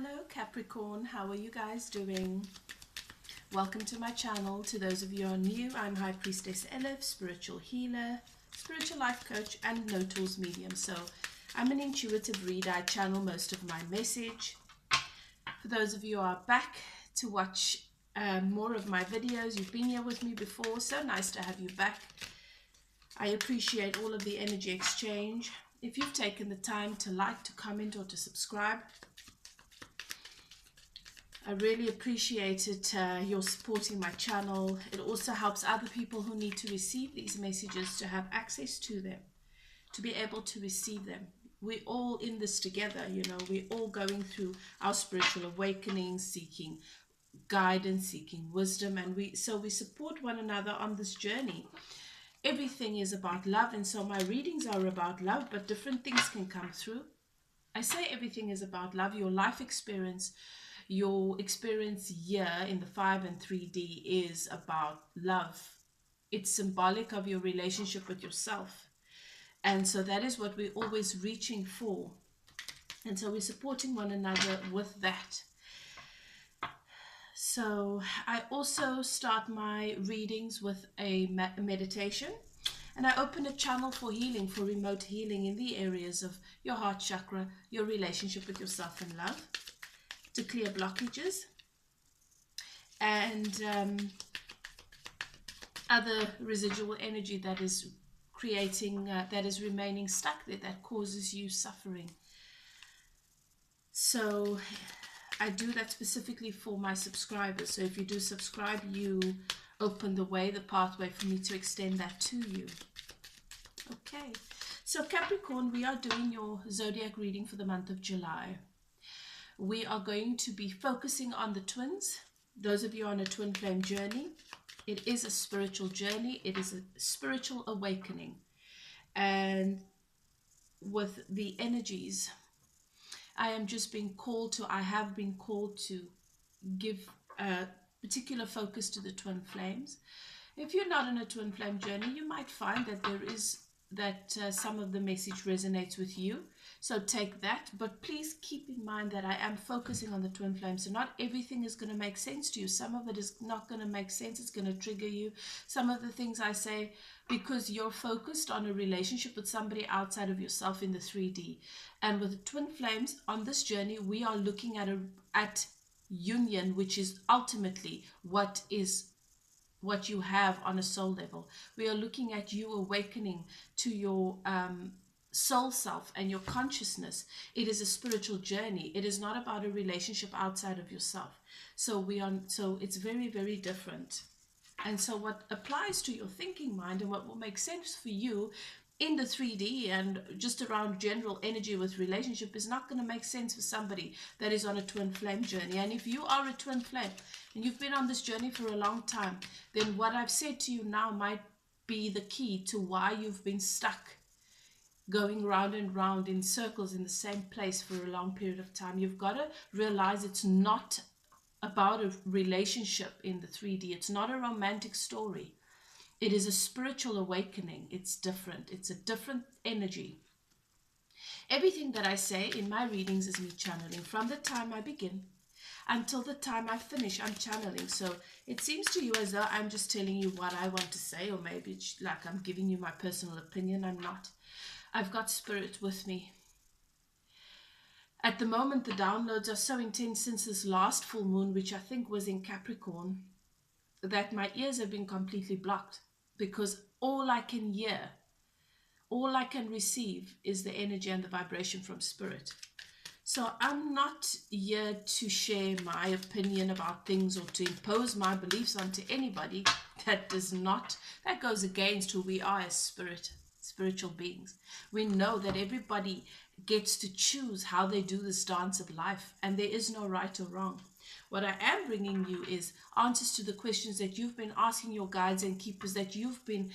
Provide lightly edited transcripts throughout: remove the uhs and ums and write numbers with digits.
Hello Capricorn, how are you guys doing? Welcome to my channel. To those of you who are new, I'm High Priestess Elif, spiritual healer, spiritual life coach, and no tools medium. So I'm an intuitive reader. I channel most of my message. For those of you who are back to watch more of my videos, you've been here with me before, so nice to have you back. I appreciate all of the energy exchange. If you've taken the time to like, to comment, or to subscribe, I really appreciate it. You're supporting my channel. It also helps other people who need to receive these messages to have access to them, to be able to receive them. We're all in this together, you know. We're all going through our spiritual awakening, seeking guidance, seeking wisdom, and we support one another on this journey. Everything is about love, and so my readings are about love, but different things can come through. I say everything is about love. Your life experience, your experience here in the 5 and 3D is about love. It's symbolic of your relationship with yourself. And so that is what we're always reaching for. And so we're supporting one another with that. So I also start my readings with a meditation. And I open a channel for healing, for remote healing in the areas of your heart chakra, your relationship with yourself and love, to clear blockages and other residual energy that is creating, that is remaining stuck there, that causes you suffering. So I do that specifically for my subscribers. So if you do subscribe, you open the way, the pathway for me to extend that to you. Okay, so Capricorn, we are doing your zodiac reading for the month of July. We are going to be focusing on the twins. Those of you on a twin flame journey, it is a spiritual journey. It is a spiritual awakening. And with the energies, I am just being called to, I have been called to give a particular focus to the twin flames. If you're not in a twin flame journey, you might find that there is some of the message resonates with you. So take that, but please keep in mind that I am focusing on the twin flames. So not everything is going to make sense to you. Some of it is not going to make sense. It's going to trigger you. Some of the things I say, because you're focused on a relationship with somebody outside of yourself in the 3D. And with the twin flames on this journey, we are looking at union, which is ultimately what you have on a soul level. We are looking at you awakening to your soul self and your consciousness. It is a spiritual journey. It is not about a relationship outside of yourself. So it's very, very different. And so what applies to your thinking mind and what will make sense for you in the 3D and just around general energy with relationship is not going to make sense for somebody that is on a twin flame journey. And if you are a twin flame and you've been on this journey for a long time, then what I've said to you now might be the key to why you've been stuck going round and round in circles in the same place for a long period of time. You've got to realize it's not about a relationship in the 3D. It's not a romantic story. It is a spiritual awakening. It's different. It's a different energy. Everything that I say in my readings is me channeling. From the time I begin until the time I finish, I'm channeling. So it seems to you as though I'm just telling you what I want to say, or maybe it's like I'm giving you my personal opinion. I'm not. I've got spirit with me. At the moment, the downloads are so intense since this last full moon, which I think was in Capricorn, that my ears have been completely blocked. Because all I can hear, all I can receive is the energy and the vibration from spirit. So I'm not here to share my opinion about things or to impose my beliefs onto anybody. That goes against who we are as spiritual beings. We know that everybody gets to choose how they do this dance of life, and there is no right or wrong. What I am bringing you is answers to the questions that you've been asking your guides and keepers, that you've been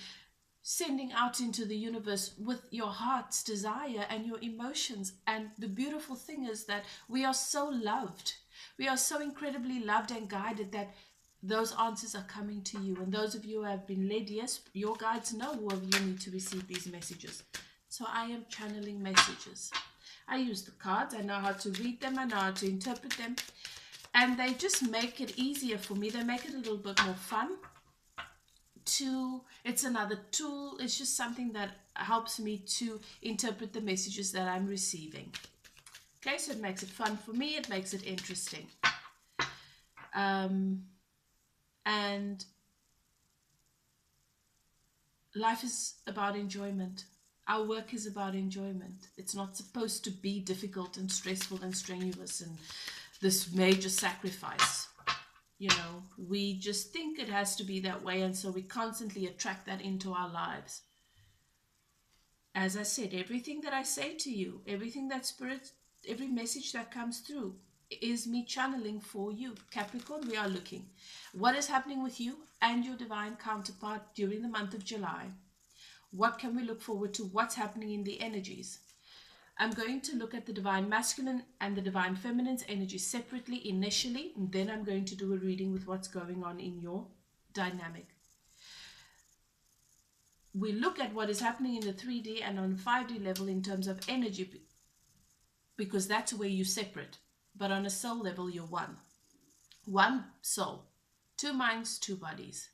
sending out into the universe with your heart's desire and your emotions. And the beautiful thing is that we are so loved. We are so incredibly loved and guided that those answers are coming to you. And those of you who have been led, yes, your guides know who of you need to receive these messages. So I am channeling messages. I use the cards. I know how to read them. I know how to interpret them. And they just make it easier for me. They make it a little bit more fun. It's another tool. It's just something that helps me to interpret the messages that I'm receiving. Okay, so it makes it fun for me. It makes it interesting. And life is about enjoyment. Our work is about enjoyment. It's not supposed to be difficult and stressful and strenuous and this major sacrifice. You know, we just think it has to be that way, and so we constantly attract that into our lives. As I said, everything that I say to you, everything that Spirit, every message that comes through is me channeling for you. Capricorn, we are looking. What is happening with you and your divine counterpart during the month of July? What can we look forward to? What's happening in the energies? I'm going to look at the divine masculine and the divine feminine's energy separately initially, and then I'm going to do a reading with what's going on in your dynamic. We look at what is happening in the 3D and on 5D level in terms of energy, because that's where you're separate. But on a soul level, you're one. One soul, two minds, two bodies.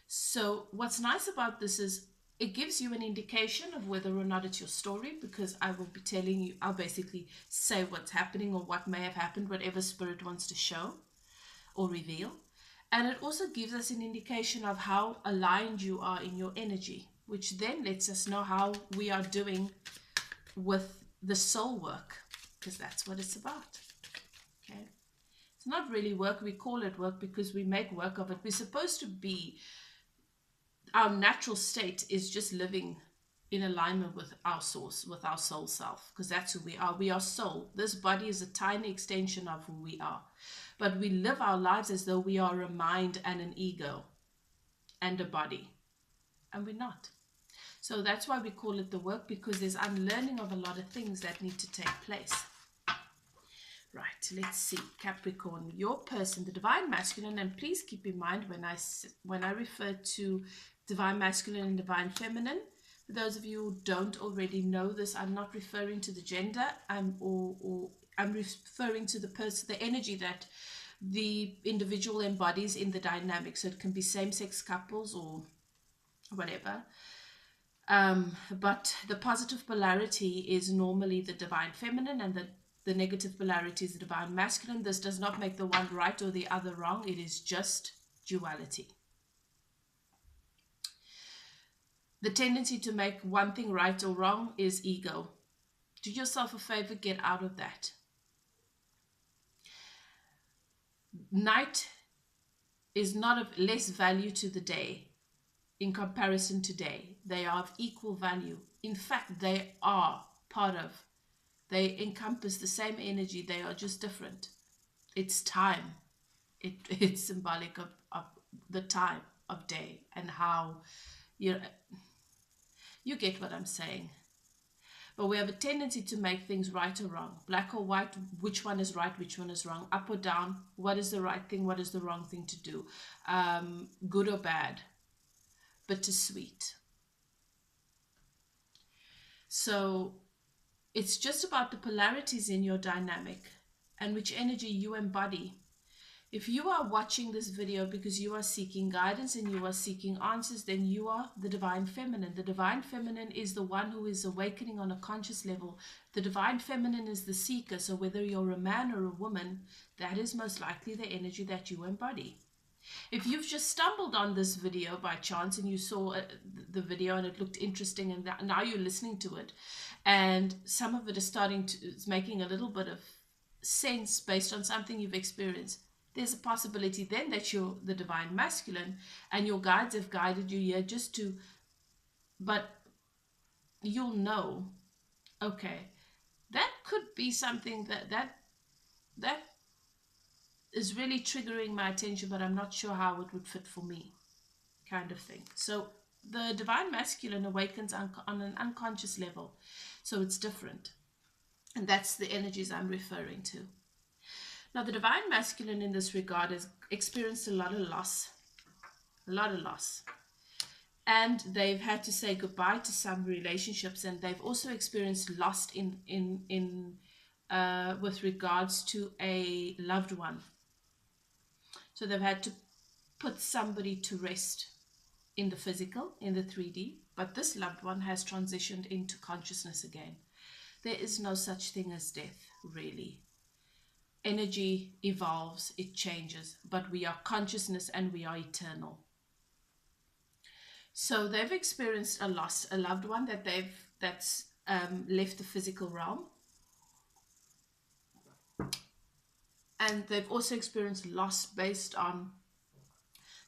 So what's nice about this is it gives you an indication of whether or not it's your story, because I will be telling you, I'll basically say what's happening or what may have happened, whatever Spirit wants to show or reveal. And it also gives us an indication of how aligned you are in your energy, which then lets us know how we are doing with the soul work, because that's what it's about. Okay, it's not really work. We call it work because we make work of it. We're supposed to be, our natural state is just living in alignment with our source, with our soul self, because that's who we are. We are soul. This body is a tiny extension of who we are. But we live our lives as though we are a mind and an ego and a body. And we're not. So that's why we call it the work, because there's unlearning of a lot of things that need to take place. Right, let's see. Capricorn, your person, the divine masculine, and please keep in mind when I refer to divine masculine and divine feminine, for those of you who don't already know this, I'm not referring to the gender, I'm referring to the person, the energy that the individual embodies in the dynamic. So it can be same-sex couples or whatever. But the positive polarity is normally the divine feminine, and the negative polarity is the divine masculine. This does not make the one right or the other wrong. It is just duality. The tendency to make one thing right or wrong is ego. Do yourself a favor, get out of that. Night is not of less value to the day in comparison to day. They are of equal value. In fact, they are they encompass the same energy. They are just different. It's time. It's symbolic of the time of day and how, you get what I'm saying. But we have a tendency to make things right or wrong. Black or white, which one is right, which one is wrong. Up or down, what is the right thing, what is the wrong thing to do. Good or bad. Bittersweet. So it's just about the polarities in your dynamic and which energy you embody. If you are watching this video because you are seeking guidance and you are seeking answers, then you are the divine feminine. The divine feminine is the one who is awakening on a conscious level. The divine feminine is the seeker. So whether you're a man or a woman, that is most likely the energy that you embody. If you've just stumbled on this video by chance and you saw the video and it looked interesting, and now you're listening to it, and some of it is making a little bit of sense based on something you've experienced, there's a possibility then that you're the divine masculine and your guides have guided you here but you'll know, okay, that could be something that is really triggering my attention, but I'm not sure how it would fit for me, kind of thing. So the divine masculine awakens on an unconscious level, so it's different, and that's the energies I'm referring to. Now the divine masculine in this regard has experienced a lot of loss, and they've had to say goodbye to some relationships, and they've also experienced loss in with regards to a loved one. So they've had to put somebody to rest in the physical, in the 3D, but this loved one has transitioned into consciousness again. There is no such thing as death, really. Energy evolves, it changes, but we are consciousness and we are eternal. So they've experienced a loss, a loved one that's left the physical realm. And they've also experienced loss based on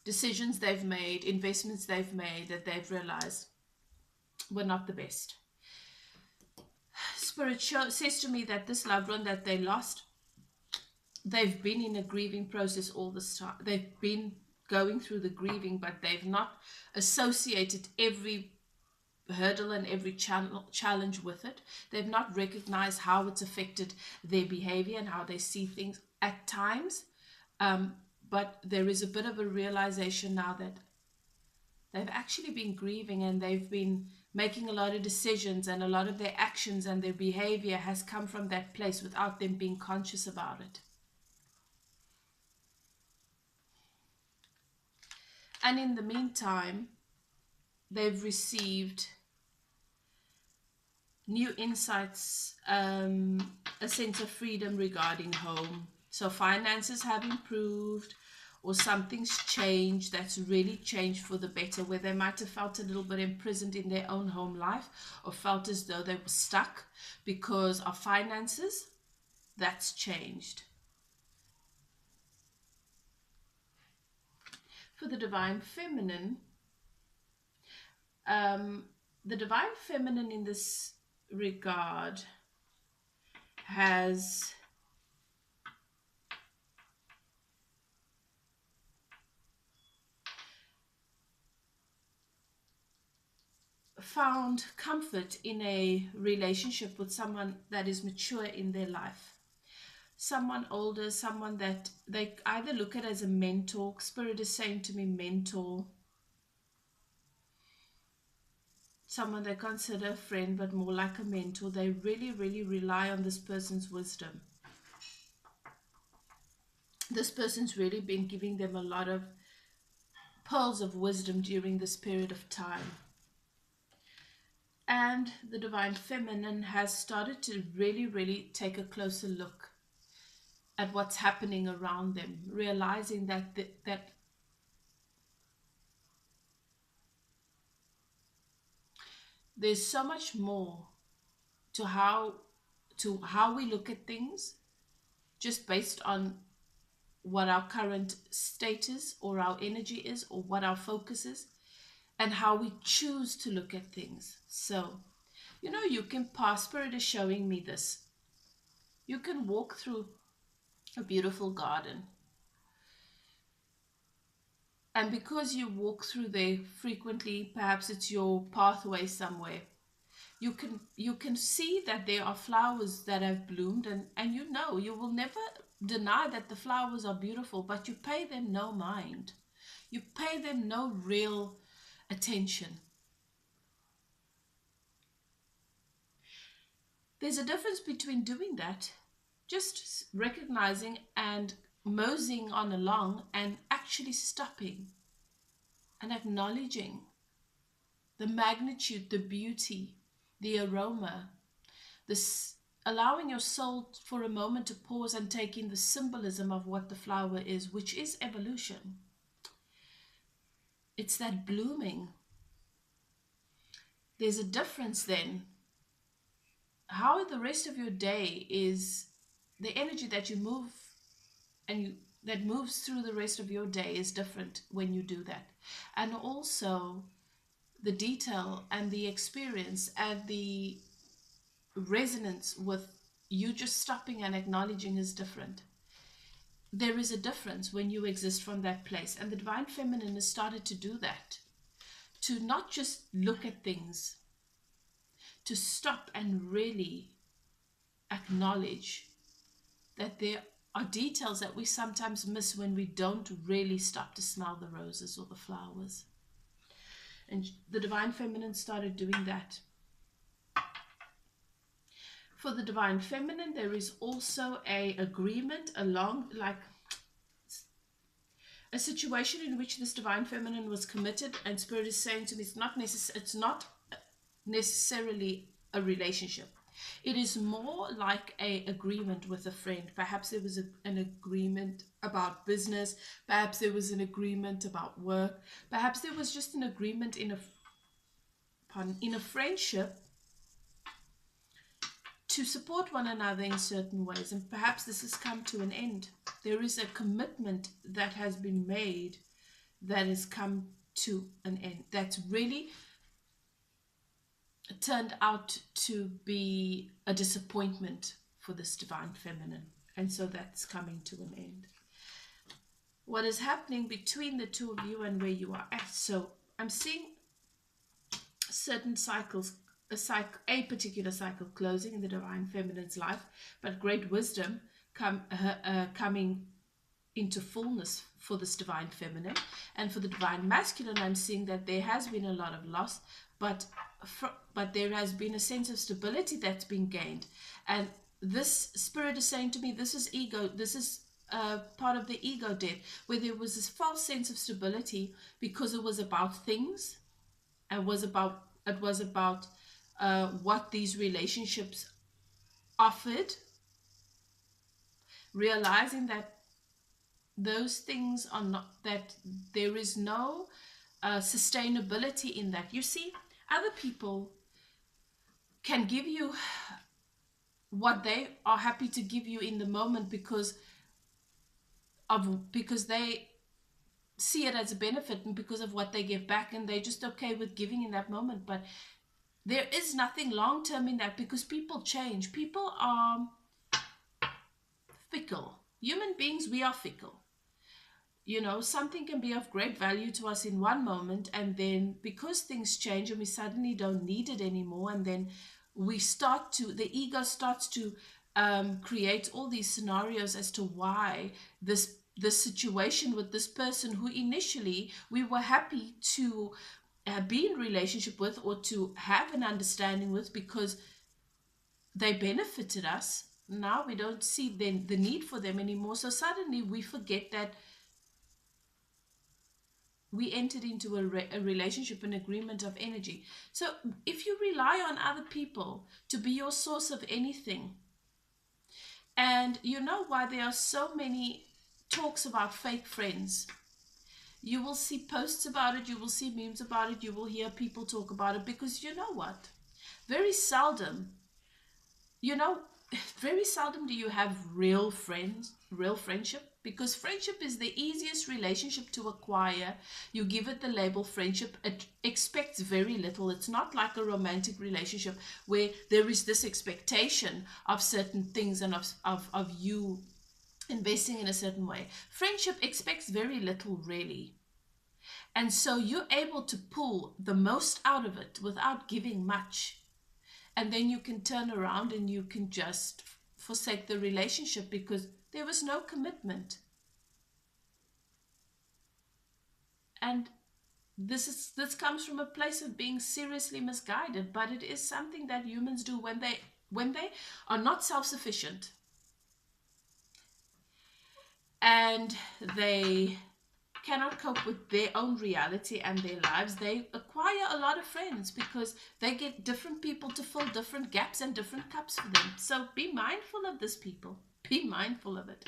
decisions they've made, investments they've made that they've realized were not the best. Spirit says to me that this loved one that they lost, they've been in a grieving process all this time. They've been going through the grieving, but they've not associated every hurdle and every challenge with it. They've not recognized how it's affected their behavior and how they see things at times. But there is a bit of a realization now that they've actually been grieving, and they've been making a lot of decisions, and a lot of their actions and their behavior has come from that place without them being conscious about it. And in the meantime, they've received new insights, a sense of freedom regarding home. So finances have improved, or something's changed that's really changed for the better, where they might have felt a little bit imprisoned in their own home life, or felt as though they were stuck because of finances. That's changed. For the Divine Feminine, the Divine Feminine in this regard has found comfort in a relationship with someone that is mature in their life. Someone older, someone that they either look at as a mentor. Spirit is saying to me mentor. Someone they consider a friend, but more like a mentor. They really, really rely on this person's wisdom. This person's really been giving them a lot of pearls of wisdom during this period of time. And the Divine Feminine has started to really, really take a closer look at what's happening around them, realizing that there's so much more to how we look at things, just based on what our current status or our energy is, or what our focus is, and how we choose to look at things. So, you can pass. Spirit is showing me this. You can walk through a beautiful garden, and because you walk through there frequently, perhaps it's your pathway somewhere, you can see that there are flowers that have bloomed, and you will never deny that the flowers are beautiful, but you pay them no mind. You pay them no real attention. There's a difference between doing that, just recognizing and moseying on along, and actually stopping and acknowledging the magnitude, the beauty, the aroma, this allowing your soul for a moment to pause and take in the symbolism of what the flower is, which is evolution. It's that blooming. There's a difference then. How the rest of your day is, the energy that you move and that moves through the rest of your day is different when you do that. And also the detail and the experience and the resonance with you just stopping and acknowledging is different. There is a difference when you exist from that place, and the Divine Feminine has started to do that, to not just look at things, to stop and really acknowledge that there are details that we sometimes miss when we don't really stop to smell the roses or the flowers. And the Divine Feminine started doing that. For the Divine Feminine, there is also a agreement along, like a situation in which this Divine Feminine was committed, and Spirit is saying to me, it's not necessarily a relationship. It is more like a agreement with a friend. Perhaps there was an agreement about business. Perhaps there was an agreement about work. Perhaps there was just an agreement in a friendship to support one another in certain ways. And perhaps this has come to an end. There is a commitment that has been made that has come to an end. That's really turned out to be a disappointment for this Divine Feminine. And so that's coming to an end. What is happening between the two of you and where you are at? So I'm seeing certain cycles, a particular cycle closing in the Divine Feminine's life, but great wisdom coming into fullness for this Divine Feminine. And for the Divine Masculine, I'm seeing that there has been a lot of loss, but there has been a sense of stability that's been gained. And this Spirit is saying to me, this is ego, this is part of the ego death, where there was this false sense of stability because it was about things, and it was about what these relationships offered, realizing that those things are not, that there is no sustainability in that. You see, other people can give you what they are happy to give you in the moment because they see it as a benefit and because of what they give back, and they're just okay with giving in that moment. But there is nothing long term in that, because people change. People are fickle. Human beings, we are fickle. You know, something can be of great value to us in one moment, and then because things change and we suddenly don't need it anymore, and then the ego starts to create all these scenarios as to why this situation with this person who initially we were happy to be in relationship with or to have an understanding with because they benefited us. Now we don't see the need for them anymore. So suddenly we forget that we entered into a relationship, an agreement of energy. So if you rely on other people to be your source of anything, and you know why there are so many talks about fake friends, you will see posts about it, you will see memes about it, you will hear people talk about it, because you know what? Very seldom do you have real friends, real friendship, because friendship is the easiest relationship to acquire. You give it the label friendship, it expects very little. It's not like a romantic relationship where there is this expectation of certain things and of you investing in a certain way. Friendship expects very little, really. And so you're able to pull the most out of it without giving much. And then you can turn around and you can just forsake the relationship because there was no commitment. And this comes from a place of being seriously misguided, but it is something that humans do when they are not self-sufficient and they cannot cope with their own reality and their lives. They acquire a lot of friends because they get different people to fill different gaps and different cups for them. So be mindful of this, people. Be mindful of it.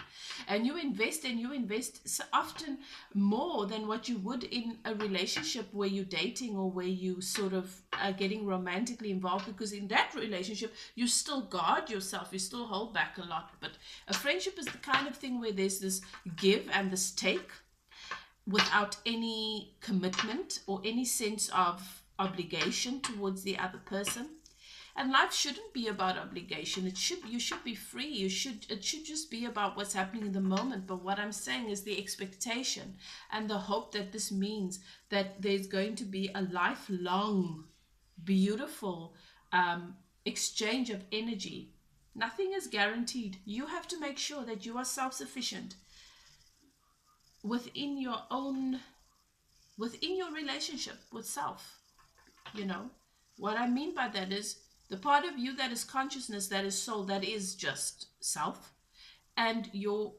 And you invest so often more than what you would in a relationship where you're dating or where you sort of are getting romantically involved, because in that relationship you still guard yourself, you still hold back a lot. But a friendship is the kind of thing where there's this give and this take without any commitment or any sense of obligation towards the other person. And life shouldn't be about obligation. You should be free. It should just be about what's happening in the moment. But what I'm saying is the expectation and the hope that this means that there's going to be a lifelong, beautiful exchange of energy. Nothing is guaranteed. You have to make sure that you are self-sufficient within your own within your relationship with self. You know, what I mean by that is the part of you that is consciousness, that is soul, that is just self, and your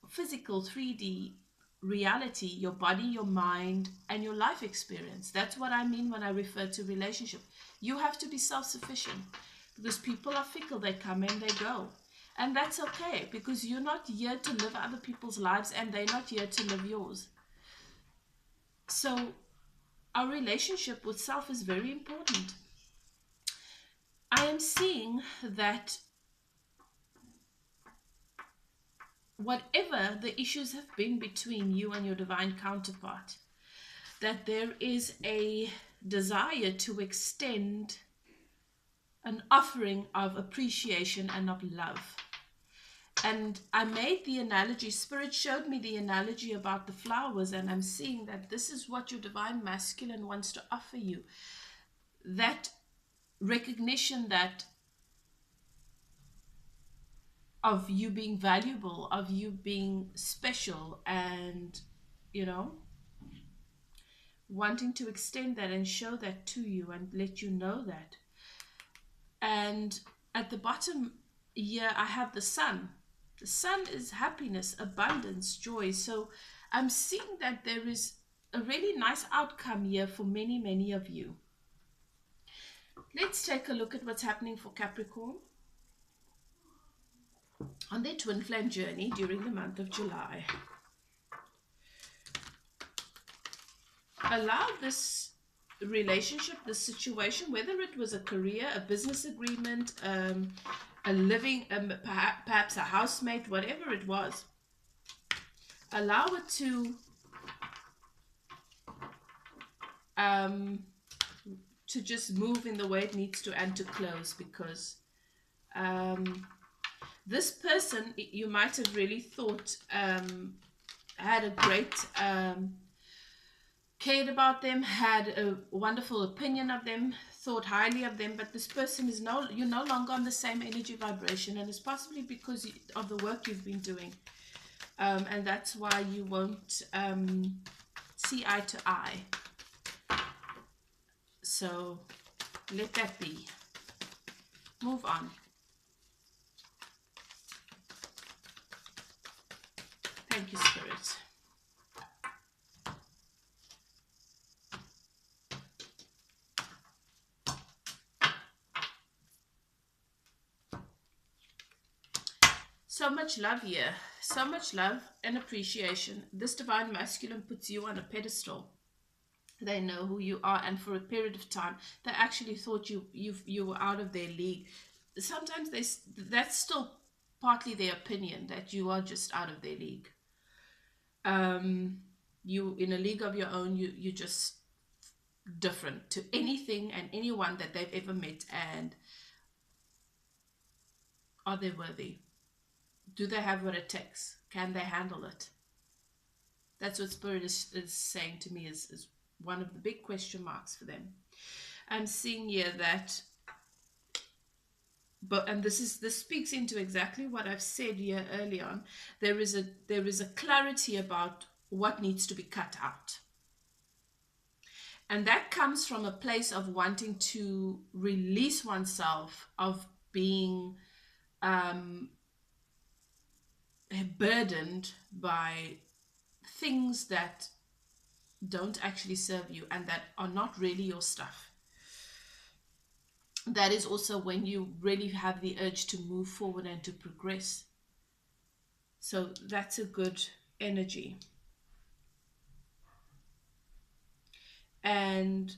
physical 3D reality, your body, your mind, and your life experience. That's what I mean when I refer to relationship. You have to be self-sufficient because people are fickle. They come and they go. And that's okay, because you're not here to live other people's lives and they're not here to live yours. So our relationship with self is very important. I am seeing that whatever the issues have been between you and your divine counterpart, that there is a desire to extend an offering of appreciation and of love. And I made the analogy, Spirit showed me the analogy about the flowers, and I'm seeing that this is what your divine masculine wants to offer you. That recognition that of you being valuable, of you being special, and, you know, wanting to extend that and show that to you and let you know that. And at the bottom here, I have the sun. The sun is happiness, abundance, joy. So I'm seeing that there is a really nice outcome here for many, many of you. Let's take a look at what's happening for Capricorn on their twin flame journey during the month of July. Allow this relationship, this situation, whether it was a career, a business agreement, a living, perhaps a housemate, whatever it was, allow it to just move in the way it needs to and to close, because this person you might have really thought had a great cared about them, had a wonderful opinion of them, thought highly of them, but this person is you're no longer on the same energy vibration, and it's possibly because of the work you've been doing, and that's why you won't see eye to eye. So let that be. Move on. Thank you, Spirit. So much love here. So much love and appreciation. This divine masculine puts you on a pedestal. They know who you are, and for a period of time they actually thought you were out of their league. Sometimes that's still partly their opinion, that you are just out of their league. You in a league of your own. You're just different to anything and anyone that they've ever met. And are they worthy? Do they have what it takes? Can they handle it? That's what Spirit is saying to me is one of the big question marks for them. I'm seeing here that, and this speaks into exactly what I've said here early on. There is a clarity about what needs to be cut out. And that comes from a place of wanting to release oneself, of being burdened by things that don't actually serve you and that are not really your stuff. That is also when you really have the urge to move forward and to progress. So that's a good energy. And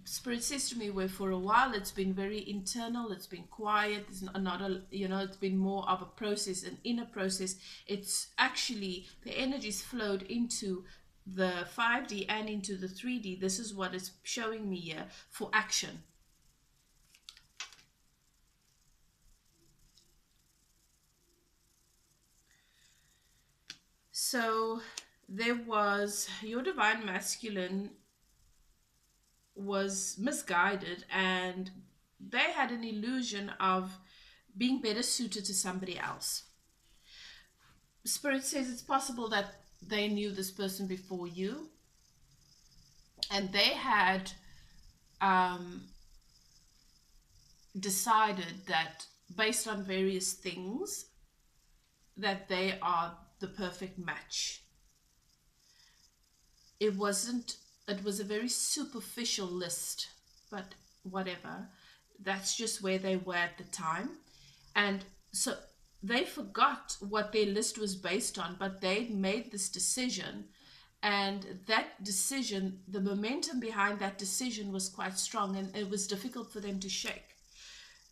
Spirit says to me, where for a while it's been very internal, it's been quiet, it's not a, it's been more of a process, an inner process. It's actually, the energies flowed into the 5D and into the 3D. This is what it's showing me here for action. So there was, your divine masculine was misguided, and they had an illusion of being better suited to somebody else. Spirit says it's possible that they knew this person before you, and they had decided that based on various things that they are the perfect match. It wasn't, it was a very superficial list, but whatever. That's just where they were at the time. And so they forgot what their list was based on, but they made this decision. And that decision, the momentum behind that decision was quite strong, and it was difficult for them to shake.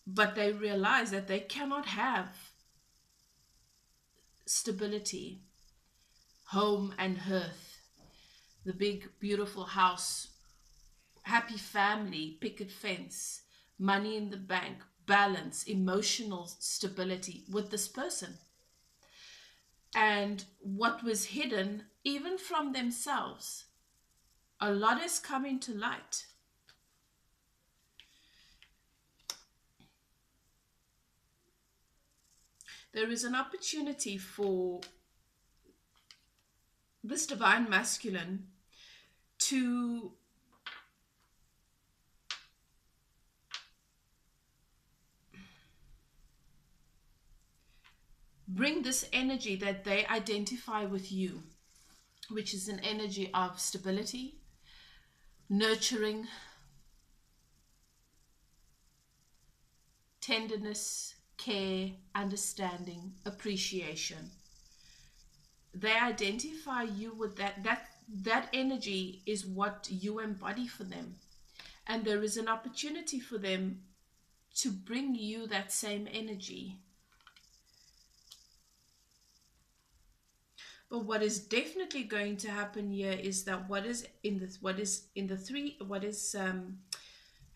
But they realized that they cannot have stability, home and hearth, the big, beautiful house, happy family, picket fence, money in the bank, balance, emotional stability with this person. And what was hidden, even from themselves, a lot is coming to light. There is an opportunity for this divine masculine to bring this energy that they identify with you, which is an energy of stability, nurturing, tenderness, care, understanding, appreciation. They identify you with that energy is what you embody for them. And there is an opportunity for them to bring you that same energy. But what is definitely going to happen here is that what is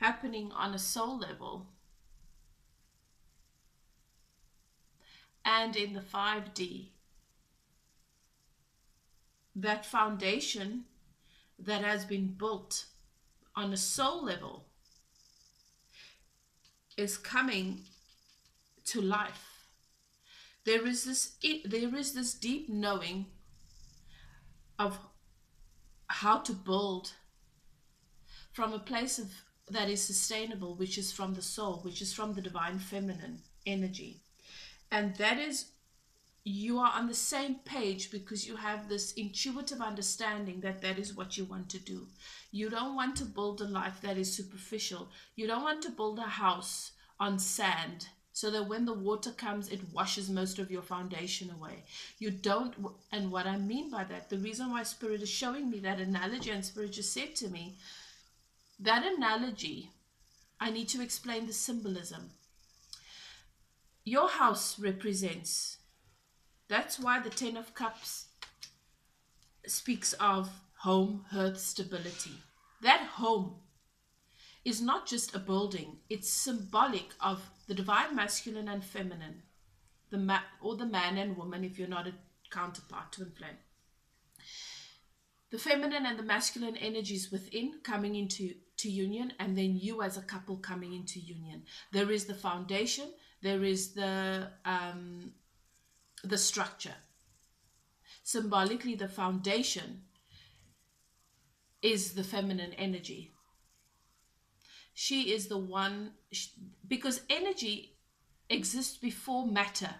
happening on a soul level and in the 5D, that foundation that has been built on a soul level is coming to life. There is this deep knowing of how to build from a place of that is sustainable, which is from the soul, which is from the divine feminine energy. And that is, you are on the same page because you have this intuitive understanding that that is what you want to do. You don't want to build a life that is superficial. You don't want to build a house on sand so that when the water comes, it washes most of your foundation away. You don't, and what I mean by that, the reason why Spirit is showing me that analogy, and Spirit just said to me, that analogy, I need to explain the symbolism. Your house represents, that's why the 10 of Cups speaks of home, hearth, stability. That home is not just a building. It's symbolic of the divine masculine and feminine, or the man and woman if you're not a counterpart, twin flame. The feminine and the masculine energies within coming into union, and then you as a couple coming into union. There is the foundation, there is the structure. Symbolically, the foundation is the feminine energy. She is the one, because energy exists before matter,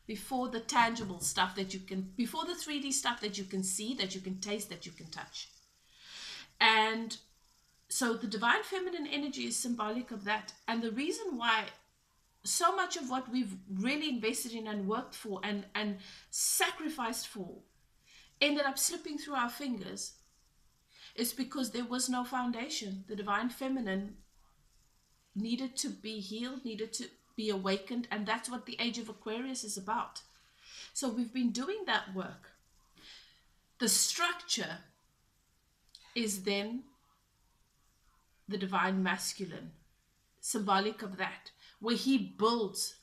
before the tangible stuff that you can, before the 3D stuff that you can see, that you can taste, that you can touch. And so the divine feminine energy is symbolic of that. And the reason why so much of what we've really invested in and worked for and sacrificed for ended up slipping through our fingers is because there was no foundation. The divine feminine needed to be healed, needed to be awakened, and that's what the age of Aquarius is about. So we've been doing that work. The structure is then the divine masculine, symbolic of that, where he builds,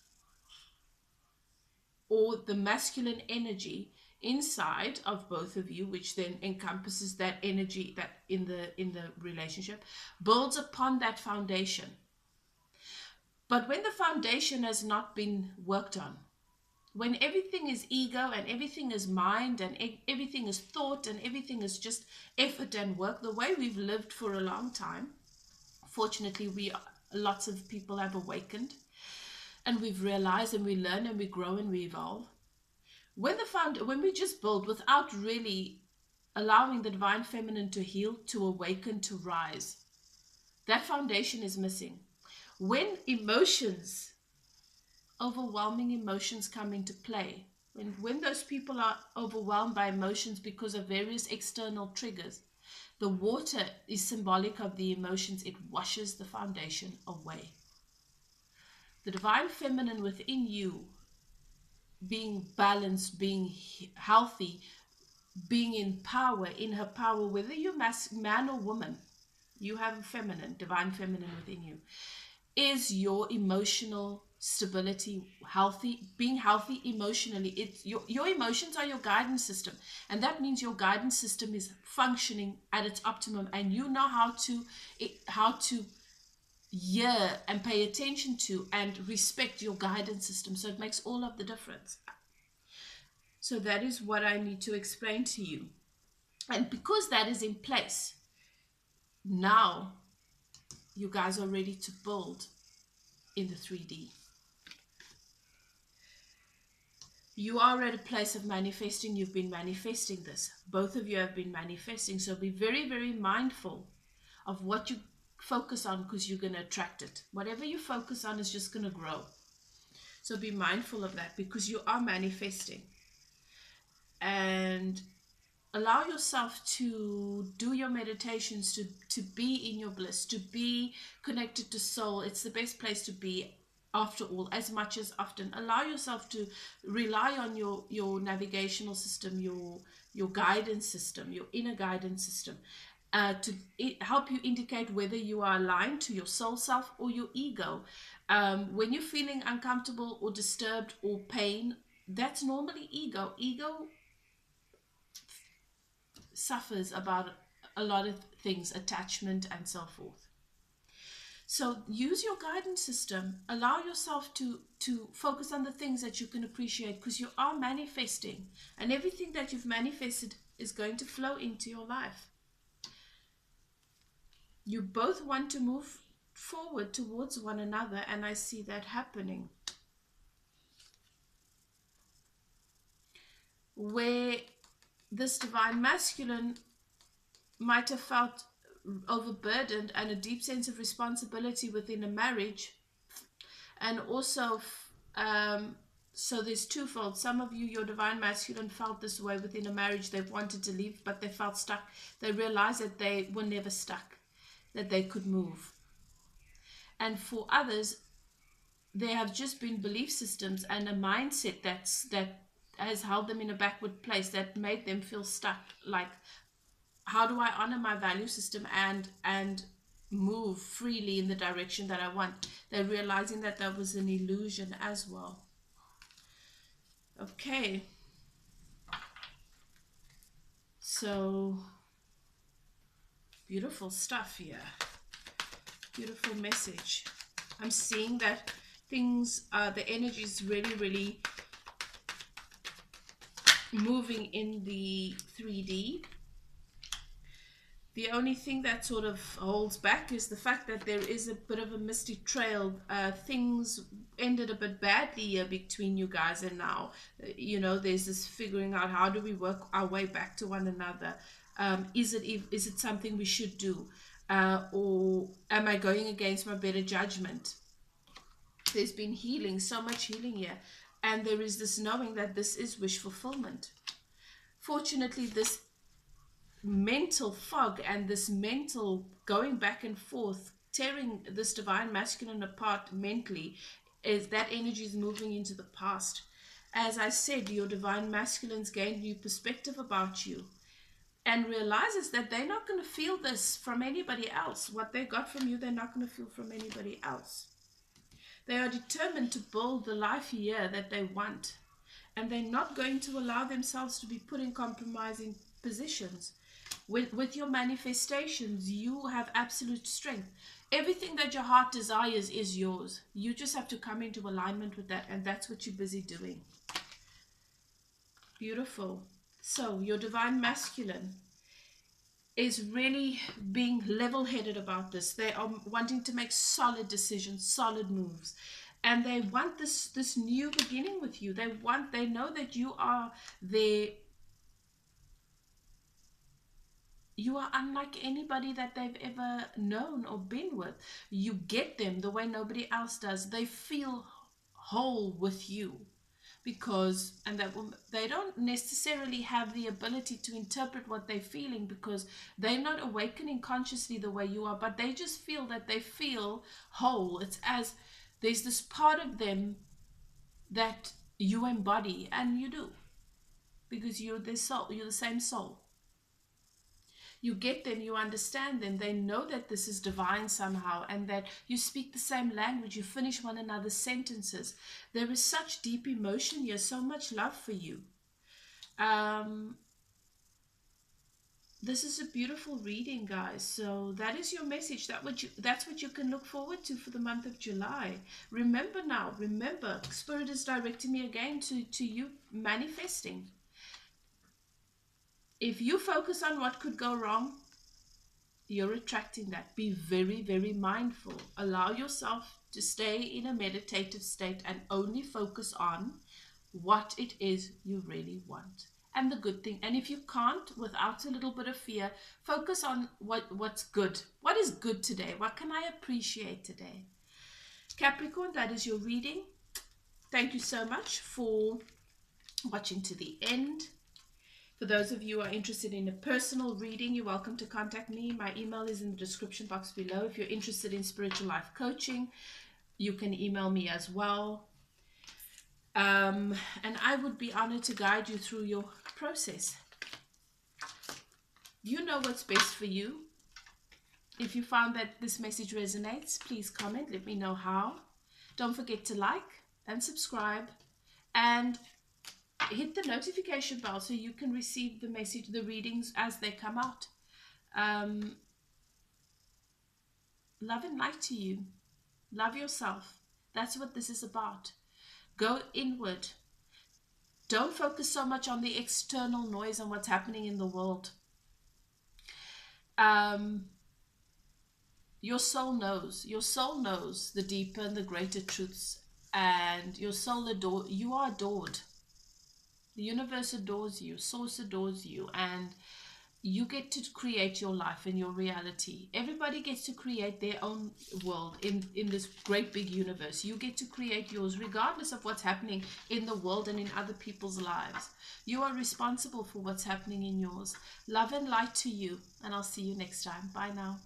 or the masculine energy inside of both of you, which then encompasses that energy that in the relationship, builds upon that foundation. But when the foundation has not been worked on, When everything is ego and everything is mind and everything is thought and everything is just effort and work, the way we've lived for a long time, fortunately, lots of people have awakened and we've realized and we learn and we grow and we evolve. When we just build without really allowing the divine feminine to heal, to awaken, to rise, that foundation is missing. When emotions, overwhelming emotions come into play, when those people are overwhelmed by emotions because of various external triggers, the water is symbolic of the emotions. It washes the foundation away. The divine feminine within you, being balanced, being healthy, being in power, in her power, whether you're man or woman, you have a feminine, divine feminine within you, is your emotional stability, being healthy emotionally. It's your emotions are your guidance system, and that means your guidance system is functioning at its optimum, and you know how to hear and pay attention to and respect your guidance system. So it makes all of the difference. So that is what I need to explain to you. And because that is in place, now you guys are ready to build in the 3D. You are at a place of manifesting. You've been manifesting this. Both of you have been manifesting. So be very, very mindful of what you focus on, because you're going to attract it. Whatever you focus on is just going to grow. So be mindful of that, because you are manifesting. And allow yourself to do your meditations, to be in your bliss, to be connected to soul. It's the best place to be, after all, as much as often. Allow yourself to rely on your navigational system, your guidance system, your inner guidance system, to help you indicate whether you are aligned to your soul self or your ego. When you're feeling uncomfortable or disturbed or pain, that's normally ego. Ego suffers about a lot of things, attachment and so forth. So use your guidance system. Allow yourself to focus on the things that you can appreciate, because you are manifesting, and everything that you've manifested is going to flow into your life. You both want to move forward towards one another, and I see that happening. Where this divine masculine might have felt overburdened and a deep sense of responsibility within a marriage, and also so there's twofold. Some of you, your divine masculine, felt this way within a marriage. They wanted to leave, but they felt stuck. They realized that they were never stuck, that they could move. And for others, there have just been belief systems and a mindset that has held them in a backward place, that made them feel stuck. Like, how do I honor my value system and move freely in the direction that I want? They're realizing that that was an illusion as well. Okay. So, beautiful stuff here. Beautiful message. I'm seeing that things, the energy is really, really moving in the 3D. The only thing that sort of holds back is the fact that there is a bit of a misty trail. Things ended a bit badly here between you guys, and now, you know, there's this figuring out, how do we work our way back to one another? Is it something we should do? Or am I going against my better judgment? There's been healing, so much healing here. And there is this knowing that this is wish fulfillment. Fortunately, this mental fog and this mental going back and forth, tearing this divine masculine apart mentally, is that energy is moving into the past. As I said, your divine masculine's gained new perspective about you and realizes that they're not going to feel this from anybody else. What they got from you, they're not going to feel from anybody else. They are determined to build the life here that they want, and they're not going to allow themselves to be put in compromising positions. With your manifestations, you have absolute strength. Everything that your heart desires is yours. You just have to come into alignment with that, and that's what you're busy doing. Beautiful. So your divine masculine is really being level-headed about this. They are wanting to make solid decisions, solid moves, and they want this new beginning with you. They know that you are their, you are unlike anybody that they've ever known or been with. You get them the way nobody else does. They feel whole with you, because, and that they don't necessarily have the ability to interpret what they're feeling, because they're not awakening consciously the way you are, but they just feel that they feel whole. It's as there's this part of them that you embody, and you do, because you're the soul, you're the same soul. You get them, you understand them, they know that this is divine somehow, and that you speak the same language, you finish one another's sentences. There is such deep emotion here, so much love for you. This is a beautiful reading, guys. So that is your message. That's what you can look forward to for the month of July. Remember now, remember, Spirit is directing me again to you manifesting. If you focus on what could go wrong, you're attracting that. Be very, very mindful. Allow yourself to stay in a meditative state and only focus on what it is you really want and the good thing. And if you can't, without a little bit of fear, focus on what's good. What is good today? What can I appreciate today? Capricorn, that is your reading. Thank you so much for watching to the end. For those of you who are interested in a personal reading, you're welcome to contact me. My email is in the description box below. If you're interested in spiritual life coaching, you can email me as well. And I would be honored to guide you through your process. You know what's best for you. If you found that this message resonates, please comment. Let me know how. Don't forget to like and subscribe, and hit the notification bell so you can receive the message, the readings as they come out. Love and light to you. Love yourself. That's what this is about. Go inward. Don't focus so much on the external noise and what's happening in the world. Your soul knows. Your soul knows the deeper and the greater truths, and your soul you are adored. The universe adores you, Source adores you, and you get to create your life and your reality. Everybody gets to create their own world in this great big universe. You get to create yours regardless of what's happening in the world and in other people's lives. You are responsible for what's happening in yours. Love and light to you, and I'll see you next time. Bye now.